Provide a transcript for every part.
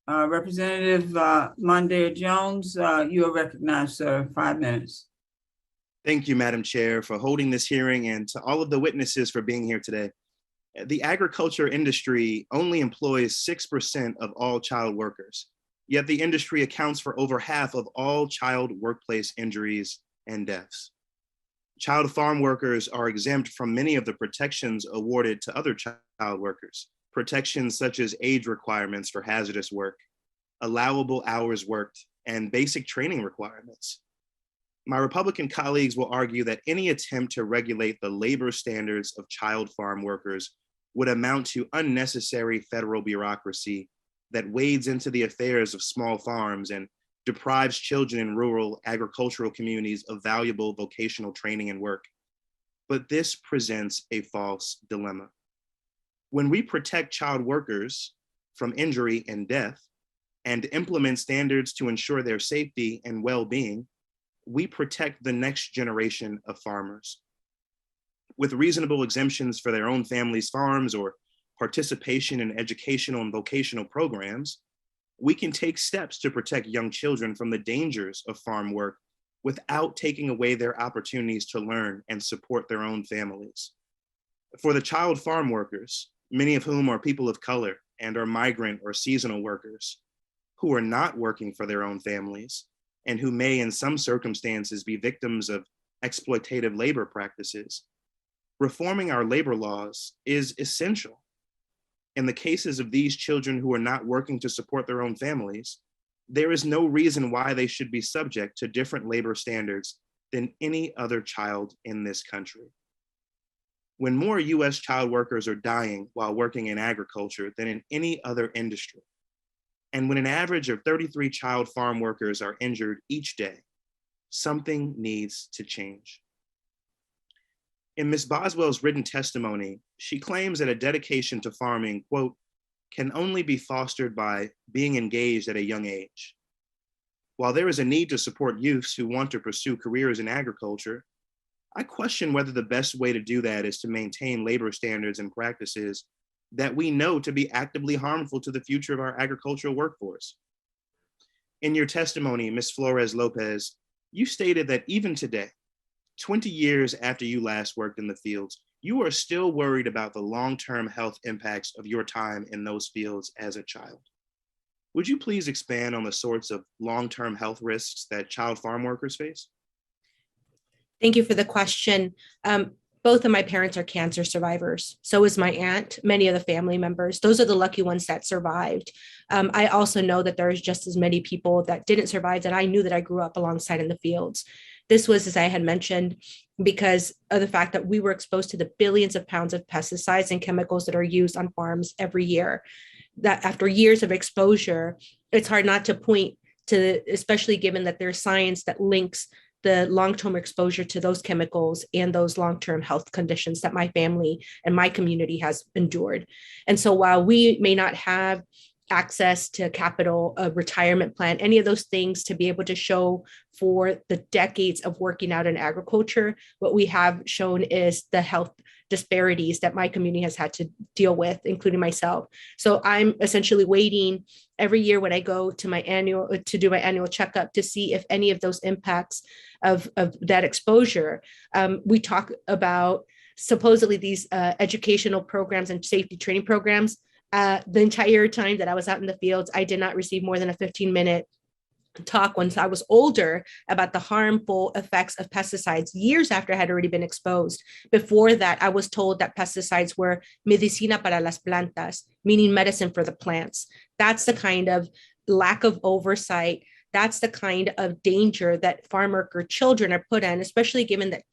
Representative Mondaire Jones, you are recognized, sir. 5 minutes. Thank you, Madam Chair, for holding this hearing and to all of the witnesses for being here today. The agriculture industry only employs 6% of all child workers, yet the industry accounts for over half of all child workplace injuries and deaths. Child farm workers are exempt from many of the protections awarded to other child workers, protections such as age requirements for hazardous work, allowable hours worked, and basic training requirements. My Republican colleagues will argue that any attempt to regulate the labor standards of child farm workers would amount to unnecessary federal bureaucracy that wades into the affairs of small farms and deprives children in rural agricultural communities of valuable vocational training and work. But this presents a false dilemma. When we protect child workers from injury and death and implement standards to ensure their safety and well-being, we protect the next generation of farmers. With reasonable exemptions for their own families' farms or participation in educational and vocational programs, we can take steps to protect young children from the dangers of farm work without taking away their opportunities to learn and support their own families. For the child farm workers, many of whom are people of color and are migrant or seasonal workers, who are not working for their own families, and who may in some circumstances be victims of exploitative labor practices, reforming our labor laws is essential. In the cases of these children who are not working to support their own families, there is no reason why they should be subject to different labor standards than any other child in this country. When more US child workers are dying while working in agriculture than in any other industry, and when an average of 33 child farm workers are injured each day, something needs to change. In Ms. Boswell's written testimony, she claims that a dedication to farming, quote, can only be fostered by being engaged at a young age. While there is a need to support youths who want to pursue careers in agriculture, I question whether the best way to do that is to maintain labor standards and practices that we know to be actively harmful to the future of our agricultural workforce. In your testimony, Ms. Flores Lopez, you stated that even today, 20 years after you last worked in the fields, you are still worried about the long-term health impacts of your time in those fields as a child. Would you please expand on the sorts of long-term health risks that child farm workers face? Thank you for the question. Both of my parents are cancer survivors. So is my aunt, many of the family members. Those are the lucky ones that survived. I also know that there's just as many people that didn't survive that I knew that I grew up alongside in the fields. This was, as I had mentioned, because of the fact that we were exposed to the billions of pounds of pesticides and chemicals that are used on farms every year. That after years of exposure, it's hard not to point to, especially given that there's science that links the long-term exposure to those chemicals and those long-term health conditions that my family and my community has endured. And so while we may not have access to capital, a retirement plan, any of those things to be able to show for the decades of working out in agriculture, what we have shown is the health disparities that my community has had to deal with, including myself. So I'm essentially waiting every year when I go to do my annual checkup to see if any of those impacts of that exposure. We talk about supposedly these educational programs and safety training programs. The entire time that I was out in the fields, I did not receive more than a 15-minute talk once I was older about the harmful effects of pesticides years after I had already been exposed. Before that, I was told that pesticides were medicina para las plantas, meaning medicine for the plants. That's the kind of lack of oversight. That's the kind of danger that farm worker children are put in, especially given that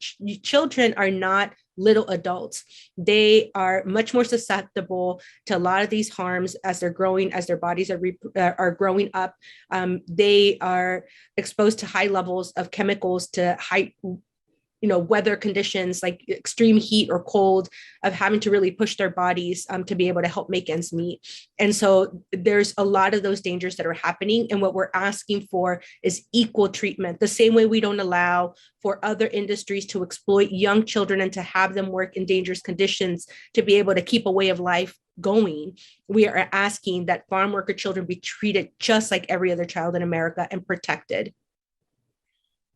children are not little adults. They are much more susceptible to a lot of these harms as they're growing, as their bodies are growing up. They are exposed to high levels of chemicals to weather conditions like extreme heat or cold, of having to really push their bodies to be able to help make ends meet. And so there's a lot of those dangers that are happening. And what we're asking for is equal treatment, the same way we don't allow for other industries to exploit young children and to have them work in dangerous conditions to be able to keep a way of life going. We are asking that farm worker children be treated just like every other child in America and protected.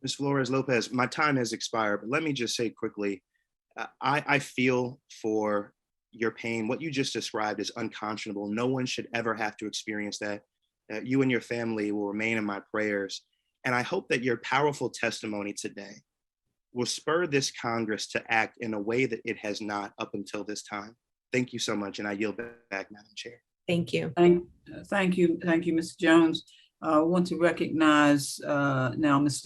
Ms. Flores Lopez, my time has expired, but let me just say quickly, I feel for your pain. What you just described is unconscionable. No one should ever have to experience that. You and your family will remain in my prayers. And I hope that your powerful testimony today will spur this Congress to act in a way that it has not up until this time. Thank you so much. And I yield back, Madam Chair. Thank you. Thank you, Mr. Jones. I want to recognize now Mr.